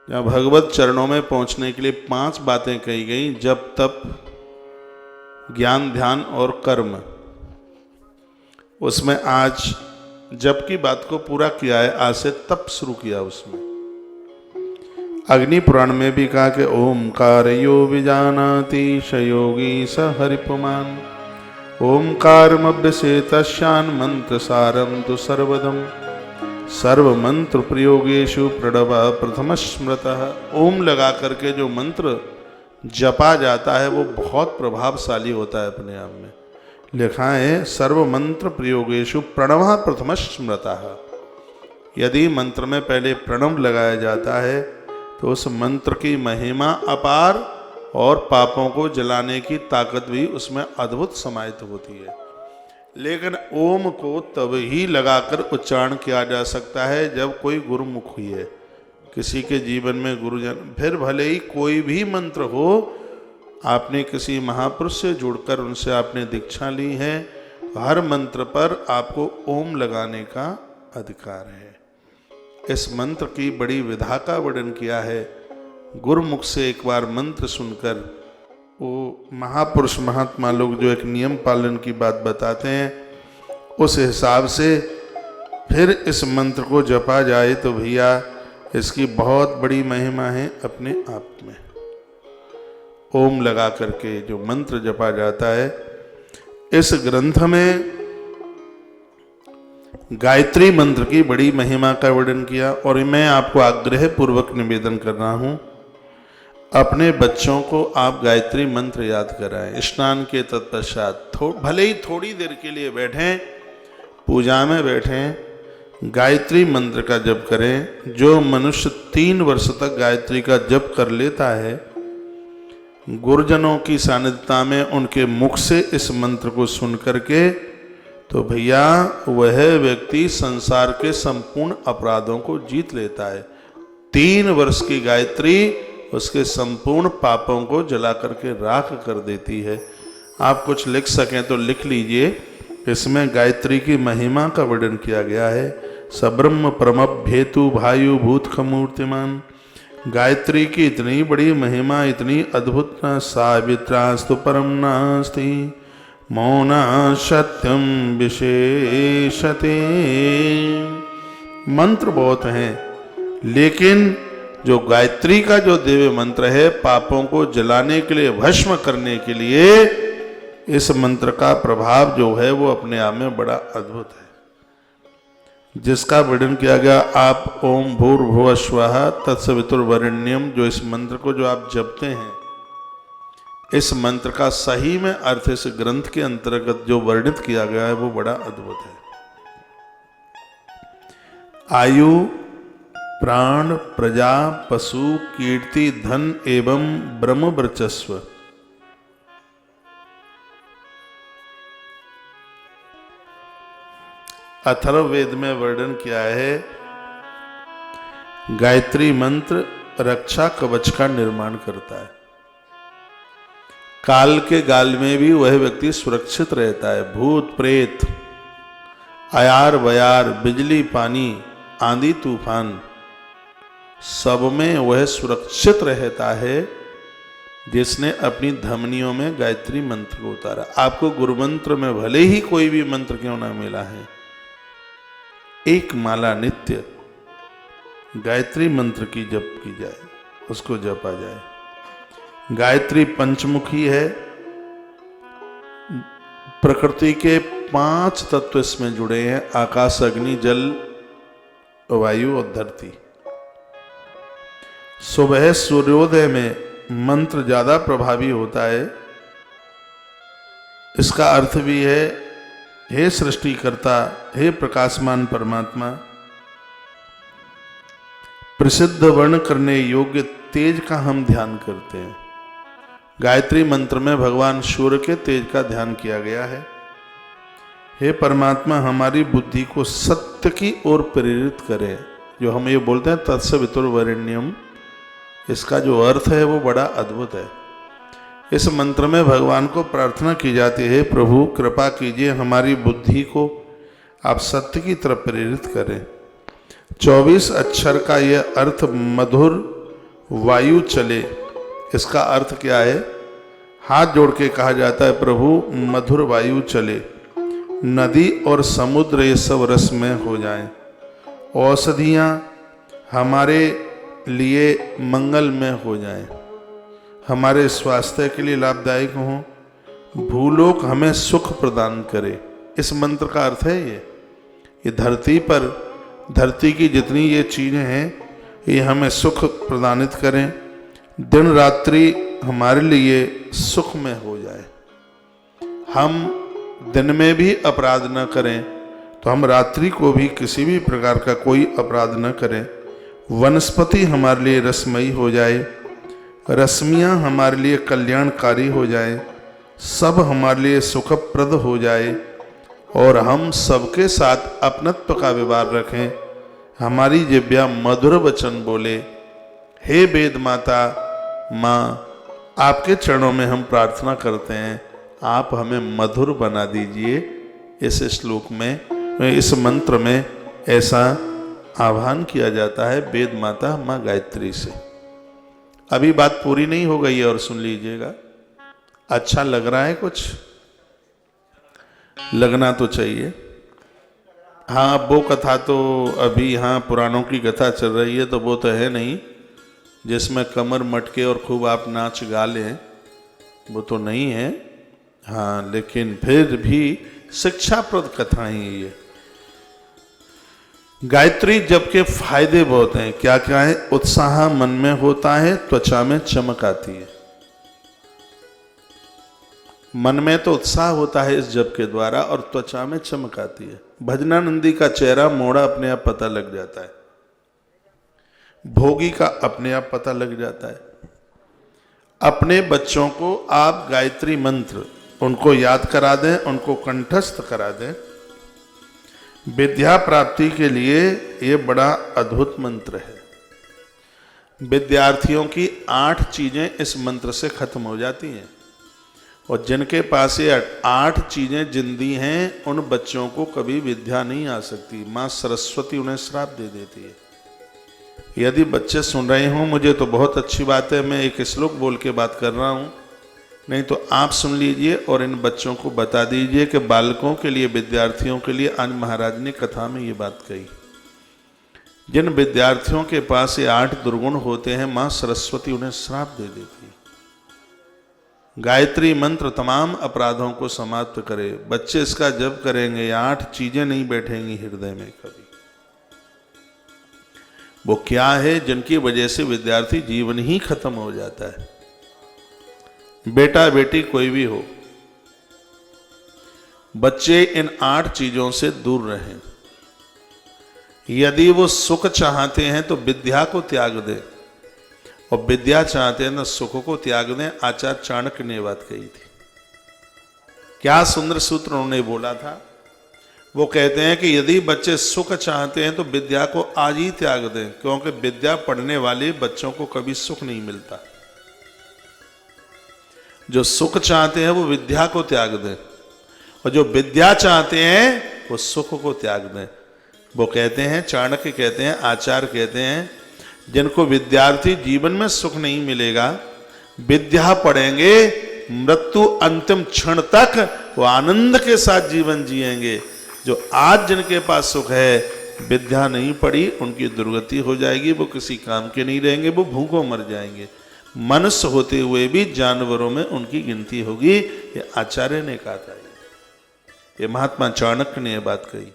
जहाँ भगवत चरणों में पहुंचने के लिए 5 बातें कही गई, जप तप ज्ञान ध्यान और कर्म। उसमें आज जप की बात को पूरा किया है, आज से तप शुरू किया। उसमें अग्नि पुराण में भी कहा कि ओमकार यो विजानाति स योगी स हरिपुमान ओमकारमभ्यसेतस्यान् मंत्र सारम तु सर्वदम सर्व मंत्र प्रयोगेषु प्रणव प्रथम स्मृतः। ओम लगा करके जो मंत्र जपा जाता है वो बहुत प्रभावशाली होता है अपने आप में। लिखा है सर्व मंत्र प्रयोगेषु प्रणव प्रथम स्मृतः। यदि मंत्र में पहले प्रणव लगाया जाता है तो उस मंत्र की महिमा अपार और पापों को जलाने की ताकत भी उसमें अद्भुत समाहित होती है। लेकिन ओम को तब ही लगाकर उच्चारण किया जा सकता है जब कोई गुरुमुख हुई है, किसी के जीवन में गुरुजन। फिर भले ही कोई भी मंत्र हो, आपने किसी महापुरुष से जुड़कर उनसे आपने दीक्षा ली है, तो हर मंत्र पर आपको ओम लगाने का अधिकार है। इस मंत्र की बड़ी विधा का वर्णन किया है। गुरुमुख से एक बार मंत्र सुनकर वो महापुरुष महात्मा लोग जो एक नियम पालन की बात बताते हैं, उस हिसाब से फिर इस मंत्र को जपा जाए तो भैया इसकी बहुत बड़ी महिमा है अपने आप में। ओम लगा करके जो मंत्र जपा जाता है, इस ग्रंथ में गायत्री मंत्र की बड़ी महिमा का वर्णन किया। और मैं आपको आग्रह पूर्वक निवेदन कर रहा हूं, अपने बच्चों को आप गायत्री मंत्र याद कराएं। स्नान के तत्पश्चात भले ही थोड़ी देर के लिए बैठें, पूजा में बैठें, गायत्री मंत्र का जप करें। जो मनुष्य 3 वर्ष तक गायत्री का जप कर लेता है, गुरुजनों की सानिध्यता में उनके मुख से इस मंत्र को सुन करके, तो भैया वह व्यक्ति संसार के संपूर्ण अपराधों को जीत लेता है। 3 वर्ष की गायत्री उसके संपूर्ण पापों को जला करके राख कर देती है। आप कुछ लिख सकें तो लिख लीजिए। इसमें गायत्री की महिमा का वर्णन किया गया है। सब्रह्म परमभ्येतु भायु भूत खमूर्तिमान। गायत्री की इतनी बड़ी महिमा, इतनी अद्भुत, सावित्रास्तु परम नास्ति मौना सत्यम विशेषते। मंत्र बहुत हैं, लेकिन जो गायत्री का जो दिव्य मंत्र है, पापों को जलाने के लिए, भस्म करने के लिए, इस मंत्र का प्रभाव जो है वो अपने आप में बड़ा अद्भुत है, जिसका वर्णन किया गया। आप ओम भूर्भुवः स्वः तत्सवितुर्वरेण्यम, जो इस मंत्र को जो आप जपते हैं, इस मंत्र का सही में अर्थ इस ग्रंथ के अंतर्गत जो वर्णित किया गया है वो बड़ा अद्भुत है। आयु प्राण प्रजा पशु कीर्ति धन एवं ब्रह्म वर्चस्व। अथर्ववेद में वर्णन किया है, गायत्री मंत्र रक्षा कवच का निर्माण करता है। काल के गाल में भी वह व्यक्ति सुरक्षित रहता है। भूत प्रेत, अयार बयार, बिजली पानी, आंधी तूफान, सब में वह सुरक्षित रहता है जिसने अपनी धमनियों में गायत्री मंत्र को उतारा। आपको गुरु मंत्र में भले ही कोई भी मंत्र क्यों ना मिला है, एक माला नित्य गायत्री मंत्र की जप की जाए, उसको जपा जाए। गायत्री पंचमुखी है। प्रकृति के 5 तत्व इसमें जुड़े हैं, आकाश अग्नि जल वायु और धरती। सुबह सूर्योदय में मंत्र ज्यादा प्रभावी होता है। इसका अर्थ भी है, हे सृष्टिकर्ता, हे प्रकाशमान परमात्मा, प्रसिद्ध वर्ण करने योग्य तेज का हम ध्यान करते हैं। गायत्री मंत्र में भगवान सूर्य के तेज का ध्यान किया गया है। हे परमात्मा, हमारी बुद्धि को सत्य की ओर प्रेरित करें। जो हम ये बोलते हैं तत्सवितुर्वरेण्यम, इसका जो अर्थ है वो बड़ा अद्भुत है। इस मंत्र में भगवान को प्रार्थना की जाती है, प्रभु कृपा कीजिए, हमारी बुद्धि को आप सत्य की तरफ प्रेरित करें। 24 अक्षर का यह अर्थ मधुर वायु चले। इसका अर्थ क्या है? हाथ जोड़ के कहा जाता है प्रभु मधुर वायु चले, नदी और समुद्र ये सब रसमय हो जाएं, औषधियाँ हमारे लिए मंगलमय हो जाएं, हमारे स्वास्थ्य के लिए लाभदायक हों, भूलोक हमें सुख प्रदान करे। इस मंत्र का अर्थ है ये धरती पर, धरती की जितनी ये चीज़ें हैं ये हमें सुख प्रदानित करें, दिन रात्रि हमारे लिए सुखमय हो जाए। हम दिन में भी अपराध न करें तो हम रात्रि को भी किसी भी प्रकार का कोई अपराध न करें। वनस्पति हमारे लिए रसमयी हो जाए, रश्मियाँ हमारे लिए कल्याणकारी हो जाए, सब हमारे लिए सुखप्रद हो जाए और हम सबके साथ अपनत्व का व्यवहार रखें। हमारी जिह्वा मधुर वचन बोले। हे वेद माता माँ, आपके चरणों में हम प्रार्थना करते हैं, आप हमें मधुर बना दीजिए। इस श्लोक में, इस मंत्र में ऐसा आह्वान किया जाता है वेद माता माँ गायत्री से। अभी बात पूरी नहीं हो गई है और सुन लीजिएगा। अच्छा लग रहा है? कुछ लगना तो चाहिए। हाँ, वो कथा तो अभी यहाँ पुराणों की कथा चल रही है, तो वो तो है नहीं जिसमें कमर मटके और खूब आप नाच गा लें, वो तो नहीं है। हाँ, लेकिन फिर भी शिक्षाप्रद कथाएं ये। गायत्री जप के फायदे बहुत हैं। क्या क्या है? उत्साह मन में होता है, त्वचा में चमक आती है। मन में तो उत्साह होता है इस जप के द्वारा और त्वचा में चमक आती है। भजनानंदी का चेहरा मोड़ा अपने आप पता लग जाता है, भोगी का अपने आप पता लग जाता है। अपने बच्चों को आप गायत्री मंत्र उनको याद करा दें, उनको कंठस्थ करा दें। विद्या प्राप्ति के लिए ये बड़ा अद्भुत मंत्र है। विद्यार्थियों की 8 चीजें इस मंत्र से खत्म हो जाती हैं और जिनके पास ये 8 चीजें जिंदी हैं उन बच्चों को कभी विद्या नहीं आ सकती। माँ सरस्वती उन्हें श्राप दे देती है। यदि बच्चे सुन रहे हों, मुझे तो बहुत अच्छी बात है, मैं एक श्लोक बोल के बात कर रहा हूँ, नहीं तो आप सुन लीजिए और इन बच्चों को बता दीजिए कि बालकों के लिए, विद्यार्थियों के लिए आज महाराज ने कथा में ये बात कही। जिन विद्यार्थियों के पास ये 8 दुर्गुण होते हैं, माँ सरस्वती उन्हें श्राप दे देती है। गायत्री मंत्र तमाम अपराधों को समाप्त करे। बच्चे इसका जप करेंगे, 8 चीजें नहीं बैठेंगी हृदय में कभी। वो क्या है? जिनकी वजह से विद्यार्थी जीवन ही खत्म हो जाता है। बेटा बेटी कोई भी हो, बच्चे इन 8 चीजों से दूर रहें। यदि वो सुख चाहते हैं तो विद्या को त्याग दें, और विद्या चाहते हैं तो सुख को त्याग दें। आचार्य चाणक्य ने बात कही थी। क्या सुंदर सूत्र उन्होंने बोला था। वो कहते हैं कि यदि बच्चे सुख चाहते हैं तो विद्या को आज ही त्याग दें, क्योंकि विद्या पढ़ने वाले बच्चों को कभी सुख नहीं मिलता। जो सुख चाहते हैं वो विद्या को त्याग दें, और जो विद्या चाहते हैं वो सुख को त्याग दें। वो कहते हैं, चाणक्य कहते हैं, आचार्य कहते हैं, जिनको विद्यार्थी जीवन में सुख नहीं मिलेगा, विद्या पढ़ेंगे, मृत्यु अंतिम क्षण तक वो आनंद के साथ जीवन जिएंगे। जो आज जिनके पास सुख है, विद्या नहीं पढ़ी, उनकी दुर्गति हो जाएगी, वो किसी काम के नहीं रहेंगे, वो भूखों मर जाएंगे। मनुष्य होते हुए भी जानवरों में उनकी गिनती होगी। ये आचार्य ने कहा था, ये महात्मा चाणक्य ने यह बात कही।